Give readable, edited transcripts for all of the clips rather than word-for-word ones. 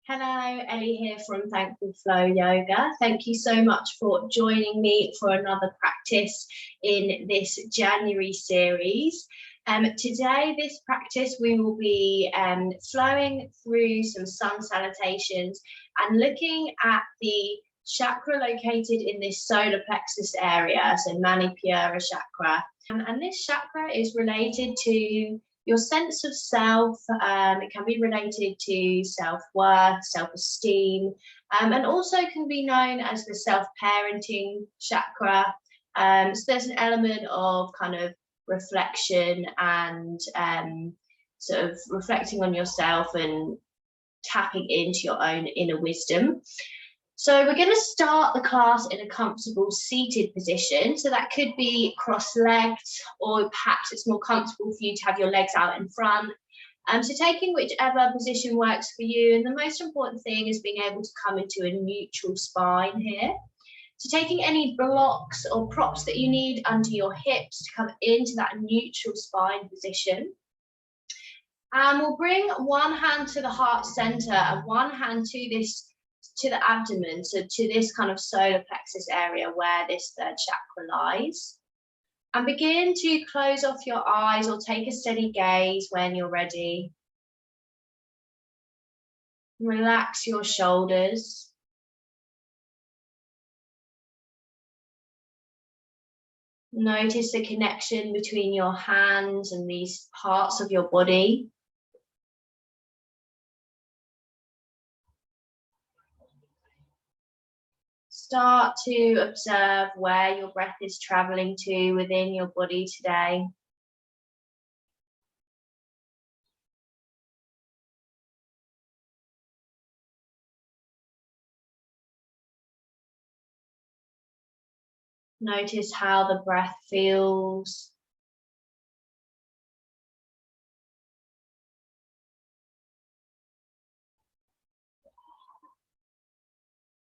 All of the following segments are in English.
Hello, Ellie here from Thankful Flow Yoga. Thank you so much for joining me for another practice in this January series. Today, this practice, we will be flowing through some sun salutations and looking at the chakra located in this solar plexus area, so Manipura Chakra. And this chakra is related to your sense of self. It can be related to self-worth, self-esteem, and also can be known as the self-parenting chakra. So there's an element of kind of reflection and sort of reflecting on yourself and tapping into your own inner wisdom. So we're going to start the class in a comfortable seated position. So that could be cross-legged, or perhaps it's more comfortable for you to have your legs out in front. So taking whichever position works for you. And the most important thing is being able to come into a neutral spine here. So taking any blocks or props that you need under your hips to come into that neutral spine position. And we'll bring one hand to the heart center and one hand to the abdomen, so to this kind of solar plexus area where this third chakra lies. And begin to close off your eyes or take a steady gaze when you're ready. Relax your shoulders. Notice the connection between your hands and these parts of your body. Start to observe where your breath is traveling to within your body today. Notice how the breath feels.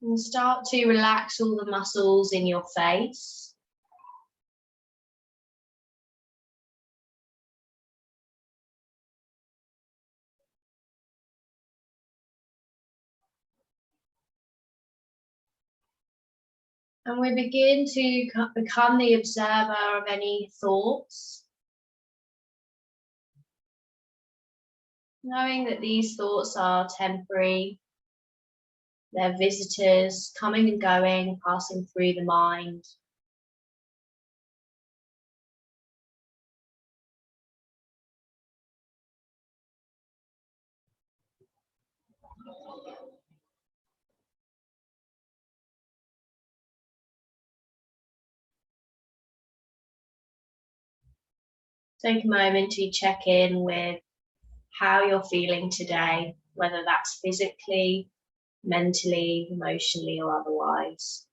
And start to relax all the muscles in your face. And we begin to become the observer of any thoughts. Knowing that these thoughts are temporary. They're visitors coming and going, passing through the mind. Take a moment to check in with how you're feeling today, whether that's physically, mentally, emotionally, or otherwise.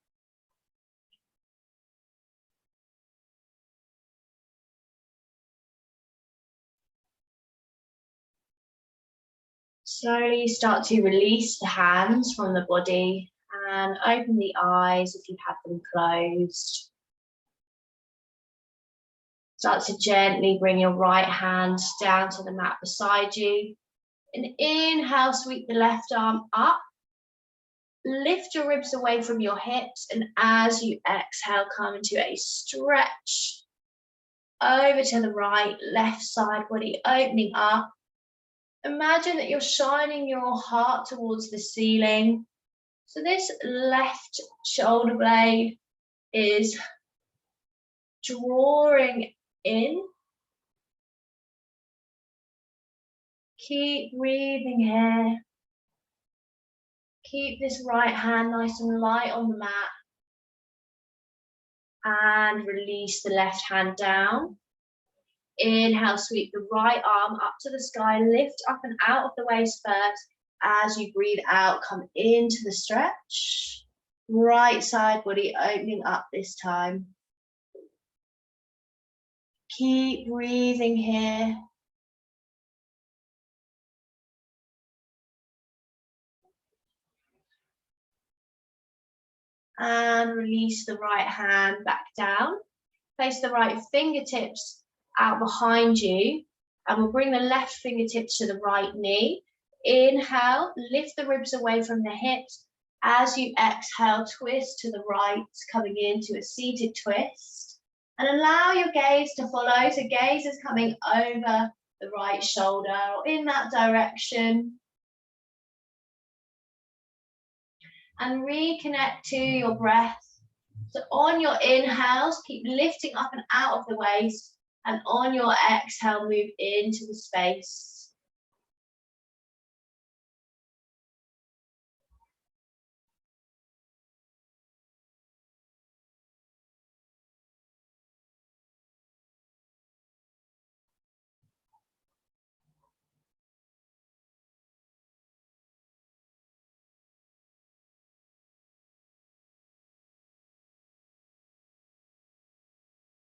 Slowly start to release the hands from the body and open the eyes if you have them closed. Start to gently bring your right hand down to the mat beside you. And inhale, sweep the left arm up. Lift your ribs away from your hips, and as you exhale, come into a stretch over to the right, left side body opening up. Imagine that you're shining your heart towards the ceiling. So this left shoulder blade is drawing in. Keep breathing here. Keep this right hand nice and light on the mat. And release the left hand down. Inhale, sweep the right arm up to the sky. Lift up and out of the waist first. As you breathe out, come into the stretch. Right side body opening up this time. Keep breathing here. And release the right hand back down. Place the right fingertips out behind you, and we'll bring the left fingertips to the right knee. inhale, lift the ribs away from the hips. As you exhale, twist to the right, coming into a seated twist. And allow your gaze to follow. So gaze is coming over the right shoulder or in that direction. And reconnect to your breath. So on your inhales, keep lifting up and out of the waist. And on your exhale, move into the space.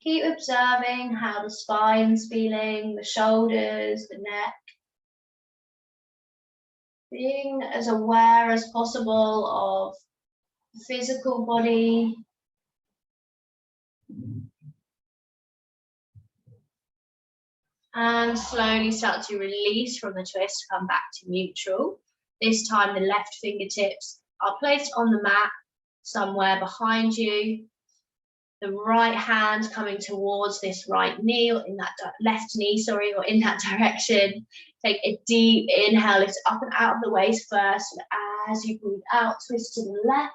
Keep observing how the spine's feeling, the shoulders, the neck. Being as aware as possible of the physical body. And slowly start to release from the twist, come back to neutral. This time the left fingertips are placed on the mat, somewhere behind you. The right hand coming towards this right knee, or in that left knee, sorry, or in that direction. Take a deep inhale, lift up and out of the waist first. And as you breathe out, twist to the left.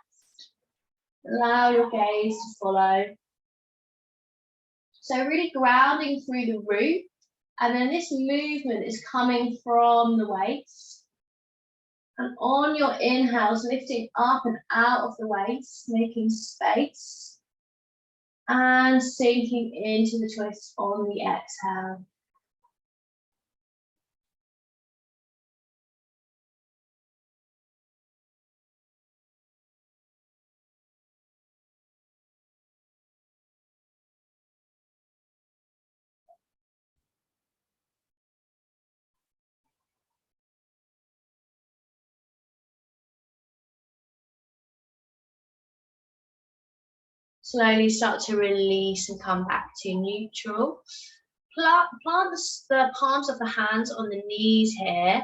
Allow your gaze to follow. So really grounding through the root. And then this movement is coming from the waist. And on your inhales, lifting up and out of the waist, making space. And sinking into the twist on the exhale. Slowly start to release and come back to neutral. Plant the palms of the hands on the knees here,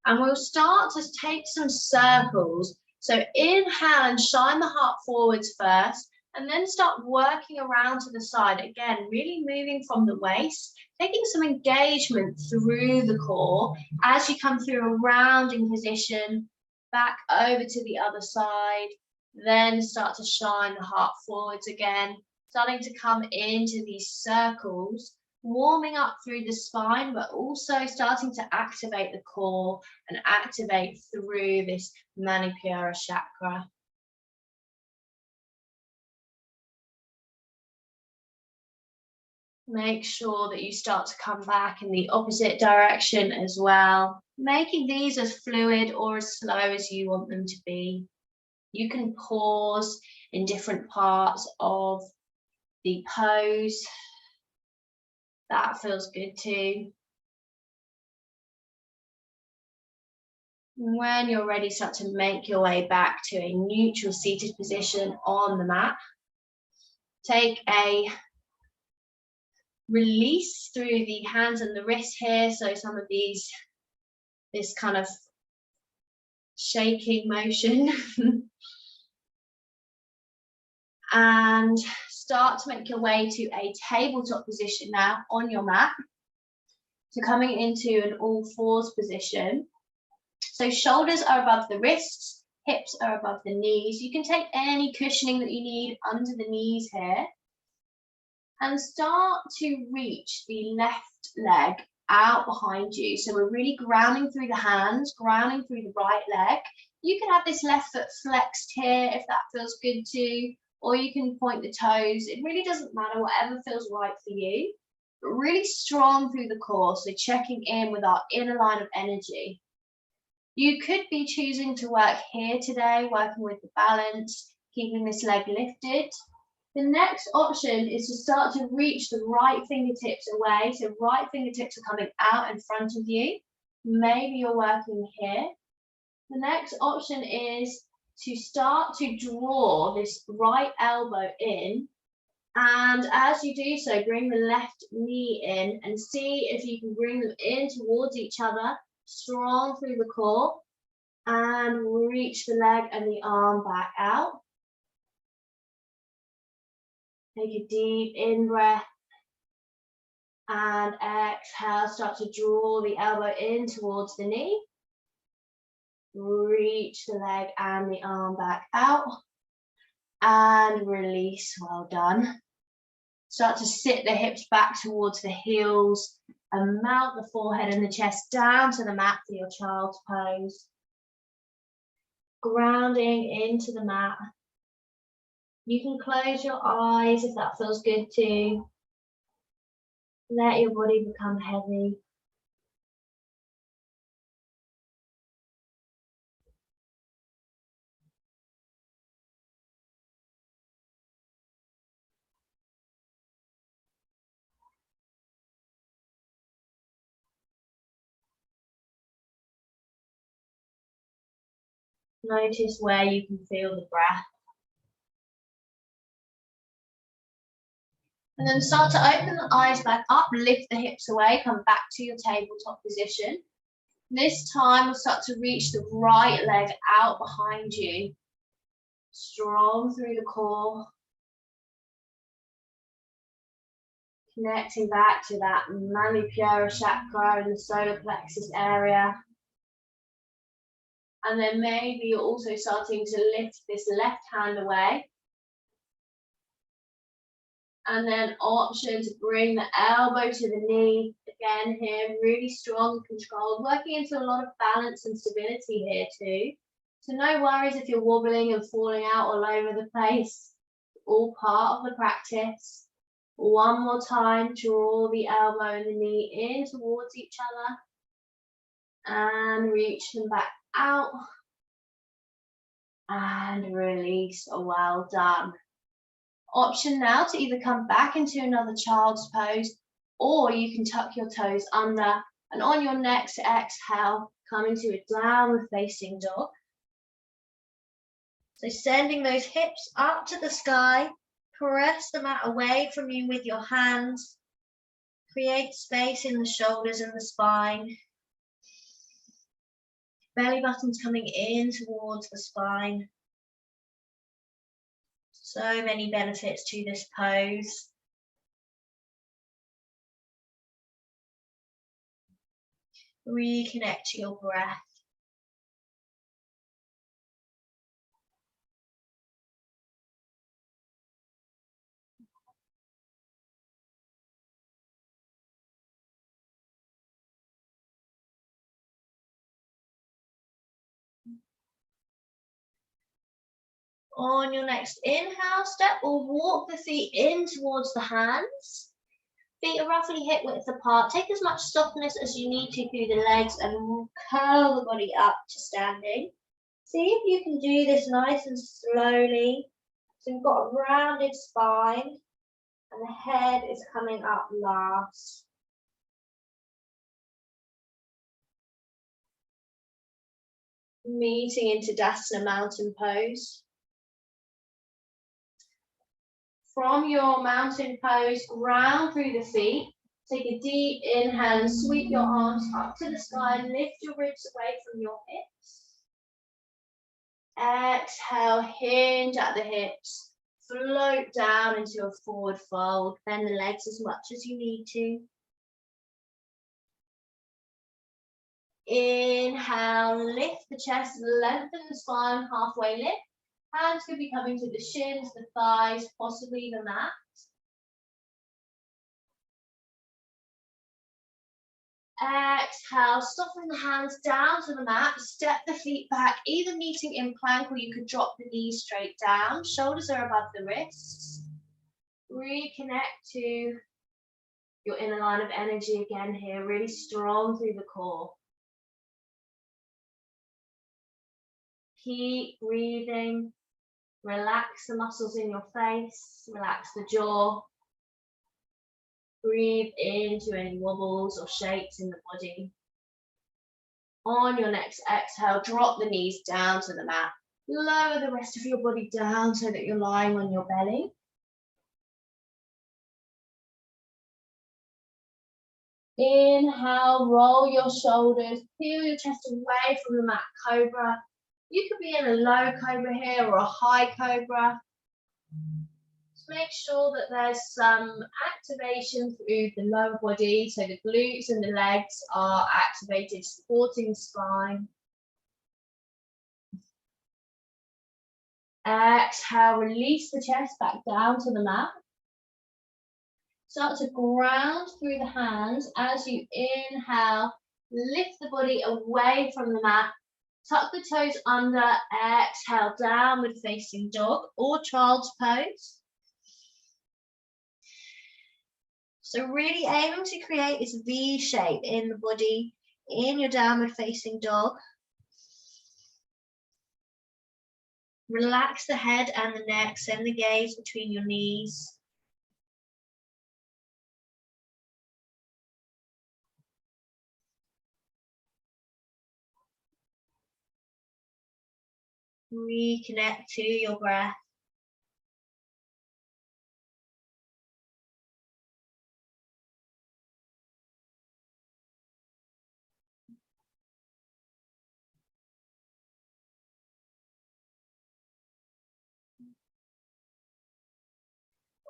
and we'll start to take some circles. So inhale and shine the heart forwards first, and then start working around to the side. Again, really moving from the waist, taking some engagement through the core as you come through a rounding position, back over to the other side. Then start to shine the heart forwards again, starting to come into these circles, warming up through the spine, but also starting to activate the core and activate through this Manipura Chakra. Make sure that you start to come back in the opposite direction as well, making these as fluid or as slow as you want them to be. You can pause in different parts of the pose. That feels good too. When you're ready, start to make your way back to a neutral seated position on the mat. Take a release through the hands and the wrists here. So some of this kind of shaking motion. And start to make your way to a tabletop position now on your mat. So coming into an all fours position. So shoulders are above the wrists, hips are above the knees. You can take any cushioning that you need under the knees here. And start to reach the left leg out behind you. So we're really grounding through the hands, grounding through the right leg. You can have this left foot flexed here if that feels good too. Or you can point the toes. It really doesn't matter, whatever feels right for you. But really strong through the core, so checking in with our inner line of energy. You could be choosing to work here today, working with the balance, keeping this leg lifted. The next option is to start to reach the right fingertips away. So right fingertips are coming out in front of you. Maybe you're working here. The next option is to start to draw this right elbow in, and as you do so, bring the left knee in and see if you can bring them in towards each other Strong through the core. And reach the leg and the arm back out. Take a deep in-breath. And exhale, start to draw the elbow in towards the knee. Reach the leg and the arm back out. And release, well done. Start to sit the hips back towards the heels and mount the forehead and the chest down to the mat for your child's pose. Grounding into the mat. You can close your eyes if that feels good too. Let your body become heavy. Notice where you can feel the breath. And then start to open the eyes back up, lift the hips away, come back to your tabletop position. This time we'll start to reach the right leg out behind you. Strong through the core. Connecting back to that Manipura Chakra in the solar plexus area. And then maybe you're also starting to lift this left hand away. And then option to bring the elbow to the knee. Again here, really strong and controlled, working into a lot of balance and stability here too. So no worries if you're wobbling and falling out all over the place. All part of the practice. One more time, draw the elbow and the knee in towards each other. And reach them back out. And release, well done. Option now to either come back into another child's pose, or you can tuck your toes under, and on your next exhale, come into a downward facing dog. So sending those hips up to the sky, press the mat away from you with your hands, create space in the shoulders and the spine. Belly button's coming in towards the spine. So many benefits to this pose. Reconnect to your breath. On your next inhale step, we'll walk the feet in towards the hands. Feet are roughly hip width apart. Take as much softness as you need to through the legs and curl the body up to standing. See if you can do this nice and slowly. So we've got a rounded spine and the head is coming up last. Meeting into Tadasana mountain pose. From your mountain pose, ground through the feet. Take a deep inhale and sweep your arms up to the sky and lift your ribs away from your hips. Exhale, hinge at the hips. Float down into a forward fold. Bend the legs as much as you need to. Inhale, lift the chest, lengthen the spine, halfway lift. Hands could be coming to the shins, the thighs, possibly the mat. Exhale, soften the hands down to the mat, step the feet back, either meeting in plank or you could drop the knees straight down. Shoulders are above the wrists. Reconnect to your inner line of energy again here, really strong through the core. Keep breathing. Relax the muscles in your face, relax the jaw. Breathe into any wobbles or shakes in the body. On your next exhale, drop the knees down to the mat. Lower the rest of your body down so that you're lying on your belly. Inhale, roll your shoulders, peel your chest away from the mat, Cobra. You could be in a low Cobra here or a high Cobra. Just make sure that there's some activation through the lower body, so the glutes and the legs are activated, supporting the spine. Exhale, release the chest back down to the mat. Start to ground through the hands as you inhale, lift the body away from the mat, tuck the toes under, exhale, downward facing dog or child's pose. So really aiming to create this V shape in the body, in your downward facing dog. Relax the head and the neck, send the gaze between your knees. Reconnect to your breath.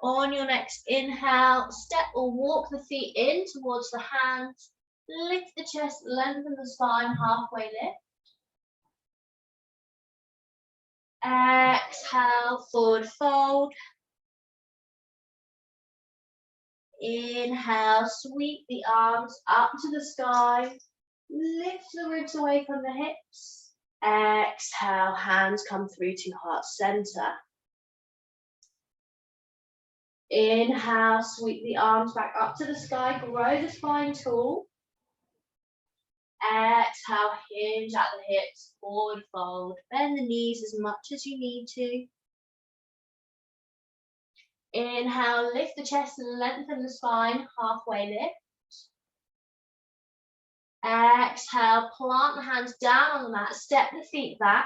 On your next inhale, step or walk the feet in towards the hands. Lift the chest, lengthen the spine, halfway lift. Exhale, forward fold. Inhale, sweep the arms up to the sky. Lift the ribs away from the hips. Exhale, hands come through to heart center. Inhale, sweep the arms back up to the sky, grow the spine tall. Exhale, hinge at the hips, forward fold. Bend the knees as much as you need to. Inhale, lift the chest and lengthen the spine, halfway lift. Exhale, plant the hands down on the mat, step the feet back,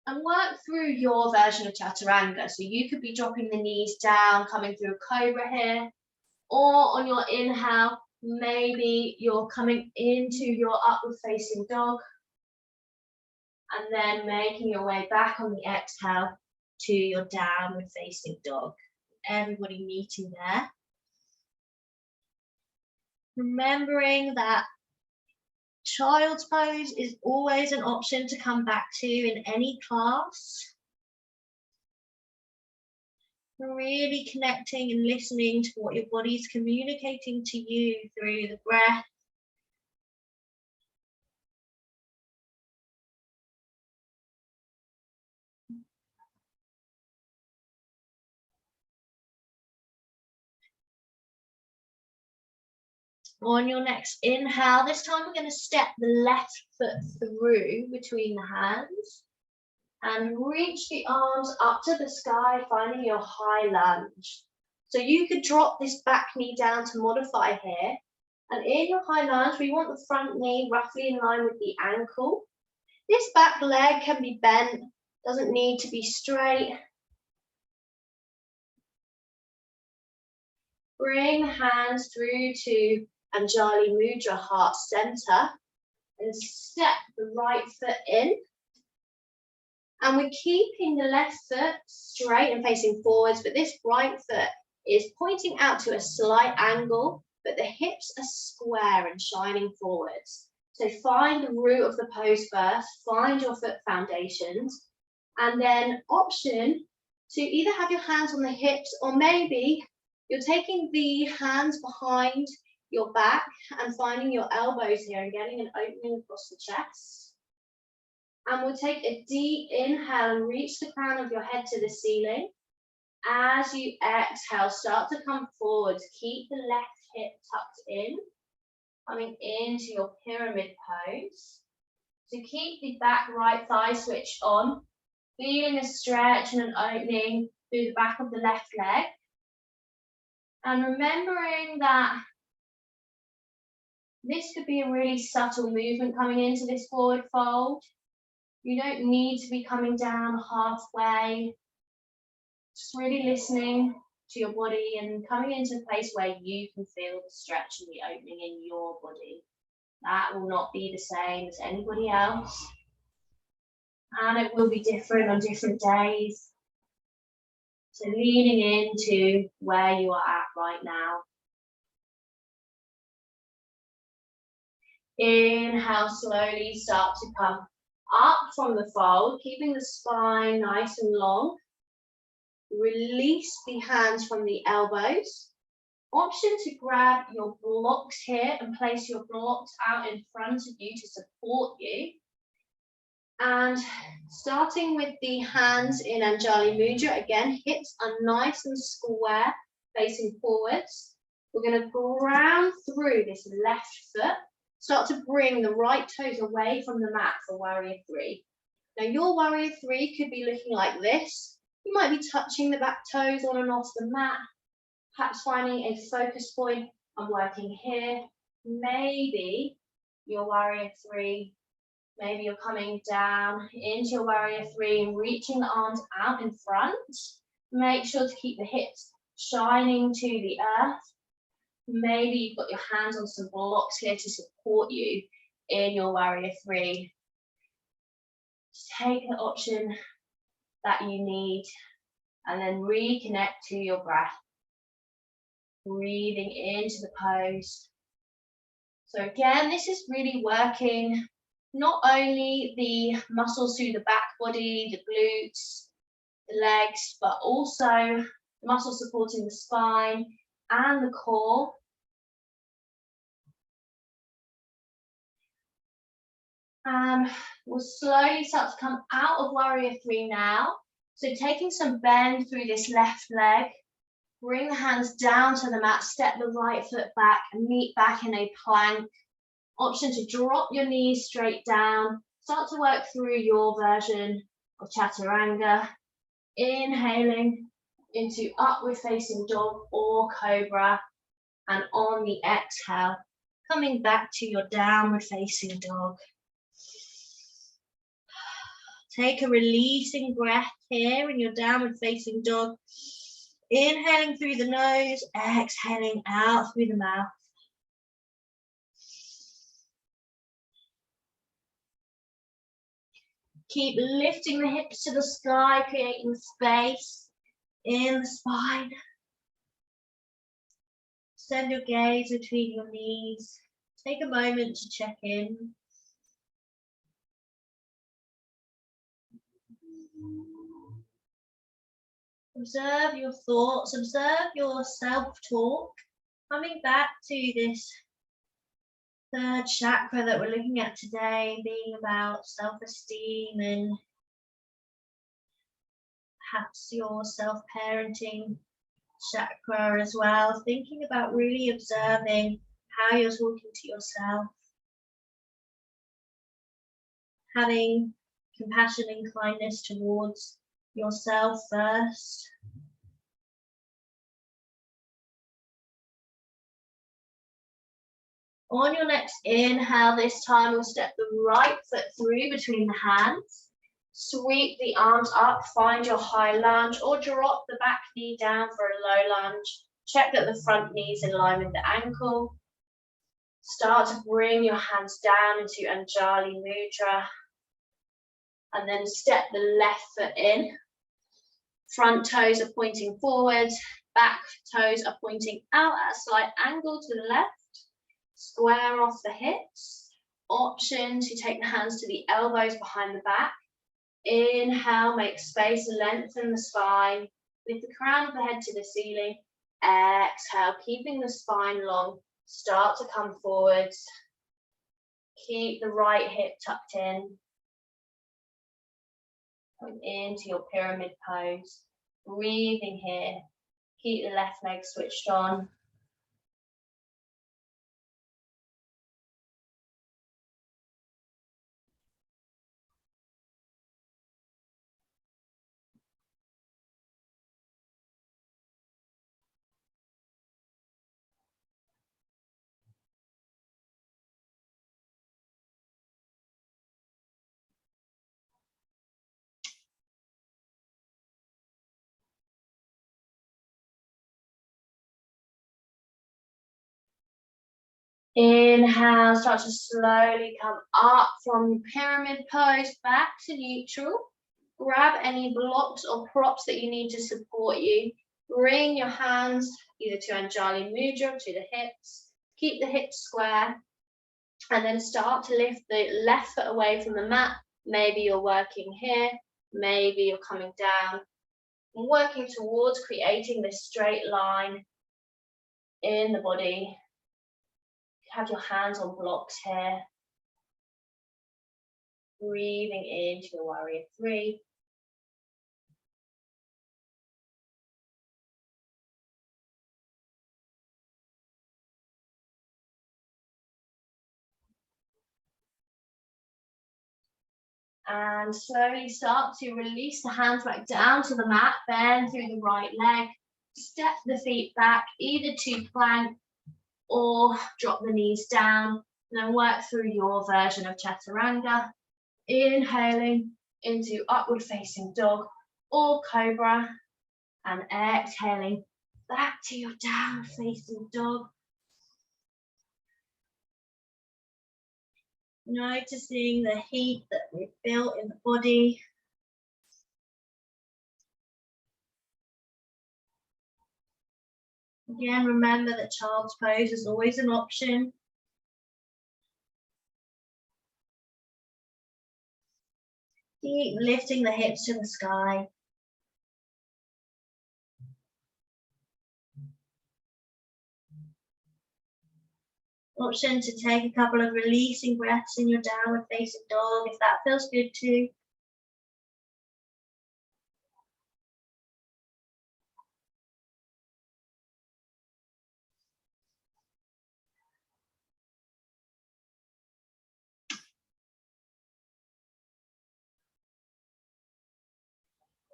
and work through your version of Chaturanga. So you could be dropping the knees down, coming through a Cobra here, or on your inhale, maybe you're coming into your upward facing dog, and then making your way back on the exhale to your downward facing dog. Everybody meeting there. Remembering that child's pose is always an option to come back to in any class. Really connecting and listening to what your body's communicating to you through the breath. On your next inhale, this time we're going to step the left foot through between the hands and reach the arms up to the sky, finding your high lunge. So you could drop this back knee down to modify here. And in your high lunge, we want the front knee roughly in line with the ankle. This back leg can be bent, doesn't need to be straight. Bring the hands through to Anjali Mudra, heart center, and step the right foot in. And we're keeping the left foot straight and facing forwards, but this right foot is pointing out to a slight angle, but the hips are square and shining forwards. So find the root of the pose first, find your foot foundations, and then option to either have your hands on the hips, or maybe you're taking the hands behind your back and finding your elbows here and getting an opening across the chest. And we'll take a deep inhale and reach the crown of your head to the ceiling. As you exhale, start to come forwards. Keep the left hip tucked in, coming into your pyramid pose. So keep the back right thigh switched on, feeling a stretch and an opening through the back of the left leg. And remembering that this could be a really subtle movement coming into this forward fold. You don't need to be coming down halfway. Just really listening to your body and coming into a place where you can feel the stretch and the opening in your body. That will not be the same as anybody else. And it will be different on different days. So leaning into where you are at right now. Inhale, slowly start to come up from the fold, keeping the spine nice and long. Release the hands from the elbows. Option to grab your blocks here and place your blocks out in front of you to support you. And starting with the hands in Anjali Mudra, again, hips are nice and square, facing forwards. We're going to ground through this left foot. Start to bring the right toes away from the mat for Warrior 3. Now your Warrior 3 could be looking like this. You might be touching the back toes on and off the mat, perhaps finding a focus point and working here. Maybe your Warrior 3, maybe you're coming down into your Warrior 3 and reaching the arms out in front. Make sure to keep the hips shining to the earth. Maybe you've got your hands on some blocks here to support you in your Warrior 3. Just take the option that you need and then reconnect to your breath. Breathing into the pose. So again, this is really working not only the muscles through the back body, the glutes, the legs, but also the muscles supporting the spine and the core. We'll slowly start to come out of Warrior 3 now. So taking some bend through this left leg, bring the hands down to the mat, step the right foot back and meet back in a plank. Option to drop your knees straight down. Start to work through your version of Chaturanga. Inhaling into upward facing dog or cobra. And on the exhale, coming back to your downward facing dog. Take a releasing breath here in your downward facing dog. Inhaling through the nose, exhaling out through the mouth. Keep lifting the hips to the sky, creating space in the spine. Send your gaze between your knees. Take a moment to check in. Observe your thoughts, observe your self-talk. Coming back to this third chakra that we're looking at today, being about self-esteem and perhaps your self-parenting chakra as well. Thinking about really observing how you're talking to yourself. Having compassion and kindness towards yourself first. On your next inhale, this time we'll step the right foot through between the hands. Sweep the arms up, find your high lunge or drop the back knee down for a low lunge. Check that the front knee is in line with the ankle. Start to bring your hands down into Anjali Mudra. And then step the left foot in. Front toes are pointing forward, back toes are pointing out at a slight angle to the left. Square off the hips. Option to take the hands to the elbows behind the back. Inhale, make space, lengthen the spine. Lift the crown of the head to the ceiling. Exhale, keeping the spine long. Start to come forwards. Keep the right hip tucked in. Going into your pyramid pose. Breathing here. Keep the left leg switched on. Inhale, start to slowly come up from pyramid pose back to neutral. Grab any blocks or props that you need to support you. Bring your hands either to Anjali Mudra, to the hips. Keep the hips square. And then start to lift the left foot away from the mat. Maybe you're working here. Maybe you're coming down. And working towards creating this straight line in the body. Have your hands on blocks here. Breathing into your warrior 3. And slowly start to release the hands back down to the mat. Bend through the right leg. Step the feet back, either to plank or drop the knees down. And then work through your version of Chaturanga. Inhaling into upward facing dog or cobra. And exhaling back to your downward facing dog. Noticing the heat that we've built in the body. Again, remember that child's pose is always an option. Keep lifting the hips to the sky. Option to take a couple of releasing breaths in your downward facing dog if that feels good too.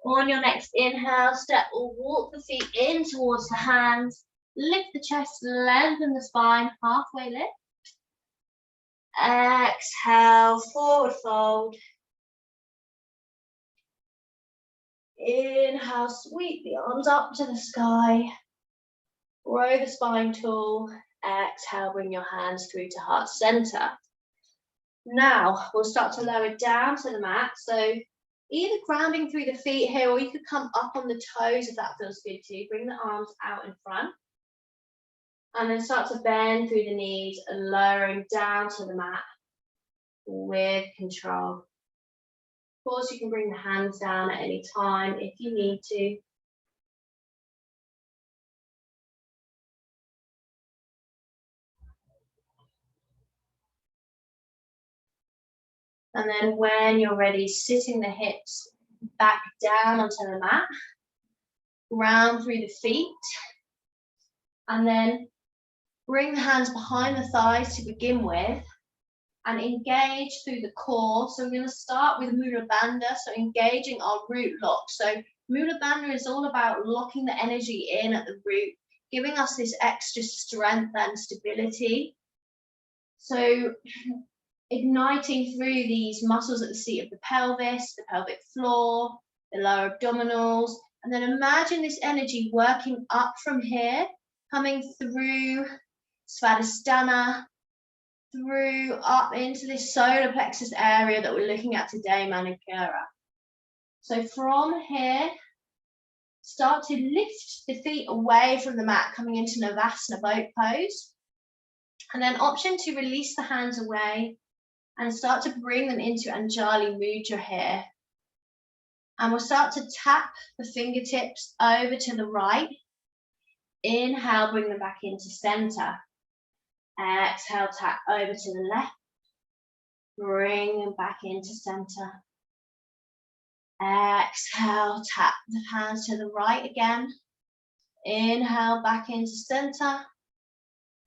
On your next inhale, step or walk the feet in towards the hands. Lift the chest, lengthen the spine, halfway lift. Exhale, forward fold. Inhale, sweep the arms up to the sky. Grow the spine tall. Exhale, bring your hands through to heart center. Now, we'll start to lower down to the mat. So either grounding through the feet here, or you could come up on the toes if that feels good to you. Bring the arms out in front. And then start to bend through the knees and lowering down to the mat with control. Of course, you can bring the hands down at any time if you need to. And then when you're ready, sitting the hips back down onto the mat, ground through the feet, and then bring the hands behind the thighs to begin with, and engage through the core. So we're going to start with Mula Bandha, so engaging our root lock. So Mula Bandha is all about locking the energy in at the root, giving us this extra strength and stability. So igniting through these muscles at the seat of the pelvis, the pelvic floor, the lower abdominals, and then imagine this energy working up from here, coming through Svadhisthana, through up into this solar plexus area that we're looking at today, Manipura. So from here, start to lift the feet away from the mat, coming into Navasana boat pose. And then option to release the hands away and start to bring them into Anjali Mudra here. And we'll start to tap the fingertips over to the right. Inhale, bring them back into center. Exhale, tap over to the left. Bring them back into center. Exhale, tap the hands to the right again. Inhale, back into center.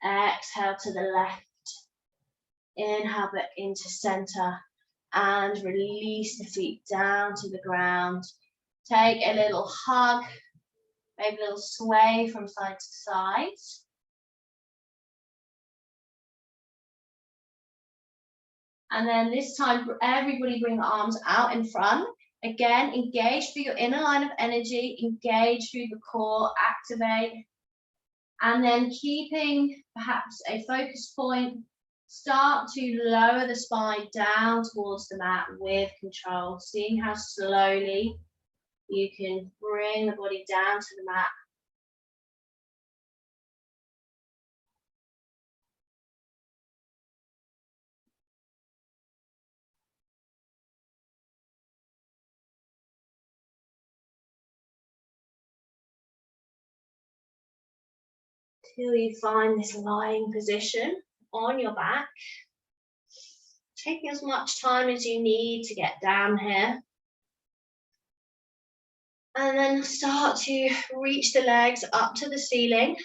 Exhale to the left. Inhale back into center. And release the feet down to the ground. Take a little hug, maybe a little sway from side to side. And then this time, for everybody, bring the arms out in front. Again, engage through your inner line of energy, engage through the core, activate. And then keeping perhaps a focus point, start to lower the spine down towards the mat with control, seeing how slowly you can bring the body down to the mat. Till you find this lying position on your back. Taking as much time as you need to get down here. And then start to reach the legs up to the ceiling.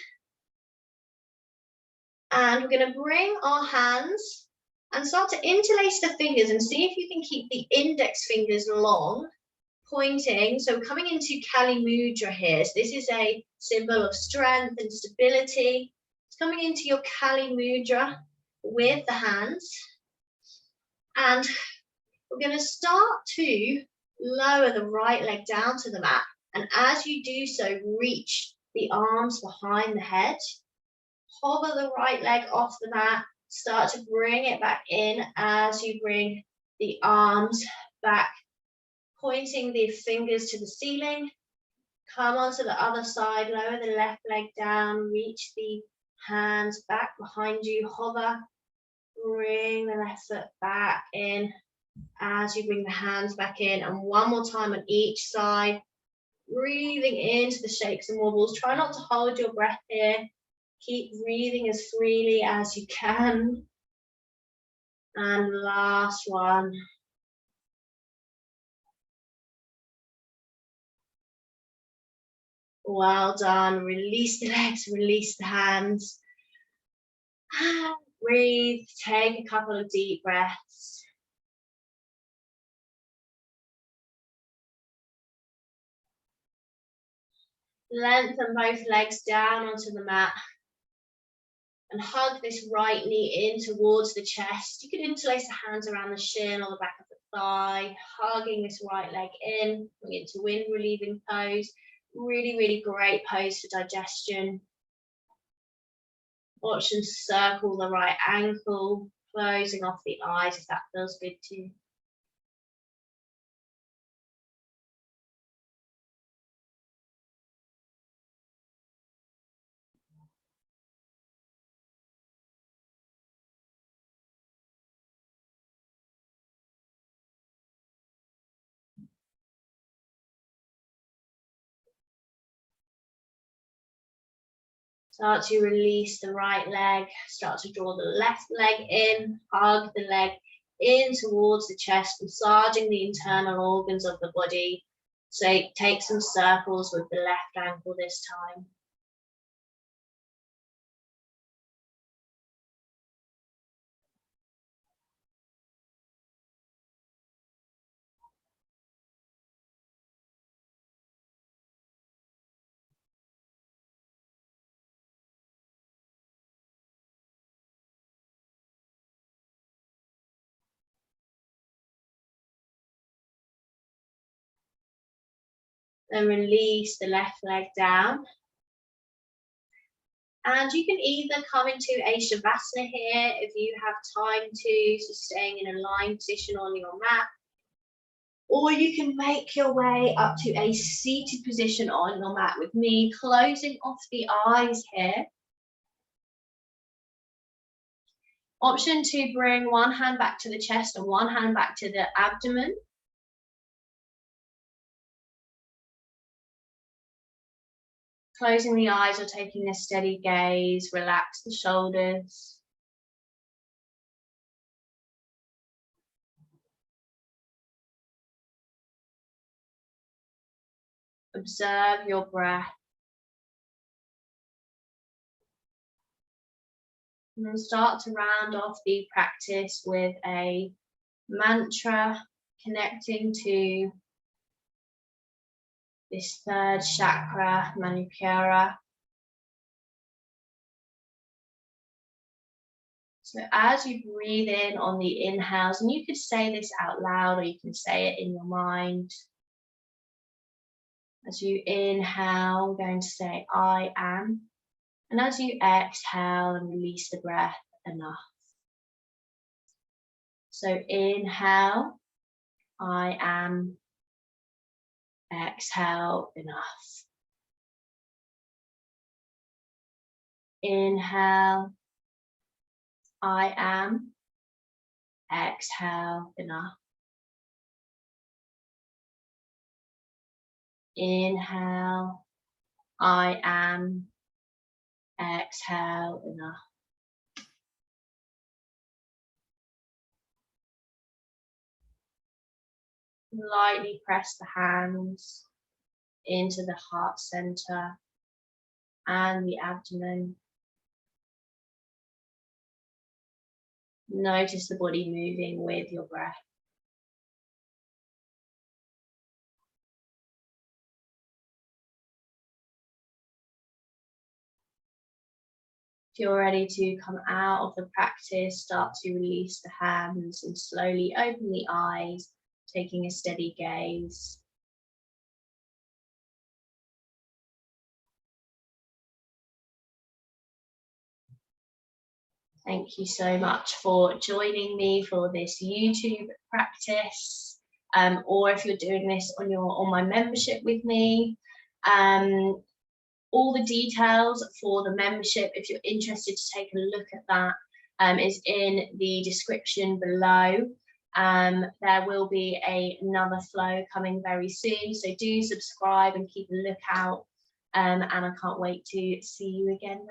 And we're going to bring our hands and start to interlace the fingers and see if you can keep the index fingers long, pointing. So coming into Kali Mudra here. So this is a symbol of strength and stability. It's coming into your Kali Mudra with the hands. And we're going to start to lower the right leg down to the mat. And as you do so, reach the arms behind the head. Hover the right leg off the mat. Start to bring it back in as you bring the arms back, pointing the fingers to the ceiling. Come onto the other side, lower the left leg down, reach the hands back behind you, hover, bring the left foot back in as you bring the hands back in, and one more time on each side, breathing into the shakes and wobbles. Try not to hold your breath here. Keep breathing as freely as you can. And last one. Well done. Release the legs, release the hands. And breathe. Take a couple of deep breaths. Lengthen both legs down onto the mat. And hug this right knee in towards the chest. You can interlace the hands around the shin or the back of the thigh, hugging this right leg in, bring it to wind relieving pose. Really, really great pose for digestion. Option to circle the right ankle, closing off the eyes if that feels good to you. Start to release the right leg, start to draw the left leg in, hug the leg in towards the chest, massaging the internal organs of the body. So take some circles with the left ankle this time. Then release the left leg down. And you can either come into a Shavasana here if you have time to, so staying in a lying position on your mat. Or you can make your way up to a seated position on your mat with me, closing off the eyes here. Option to bring one hand back to the chest and one hand back to the abdomen. Closing the eyes or taking a steady gaze, relax the shoulders. Observe your breath. And then start to round off the practice with a mantra connecting to this third chakra, Manipura. So as you breathe in on the inhales, and you could say this out loud or you can say it in your mind. As you inhale, we're going to say, I am. And as you exhale and release the breath, enough. So inhale, I am. Exhale, enough. Inhale, I am. Exhale, enough. Inhale, I am. Exhale, enough. Lightly press the hands into the heart center and the abdomen. Notice the body moving with your breath. If you're ready to come out of the practice, start to release the hands and slowly open the eyes, taking a steady gaze. Thank you so much for joining me for this YouTube practice, or if you're doing this on my membership with me. All the details for the membership, if you're interested to take a look at that, is in the description below. There will be another flow coming very soon, so do subscribe and keep a lookout, and I can't wait to see you again.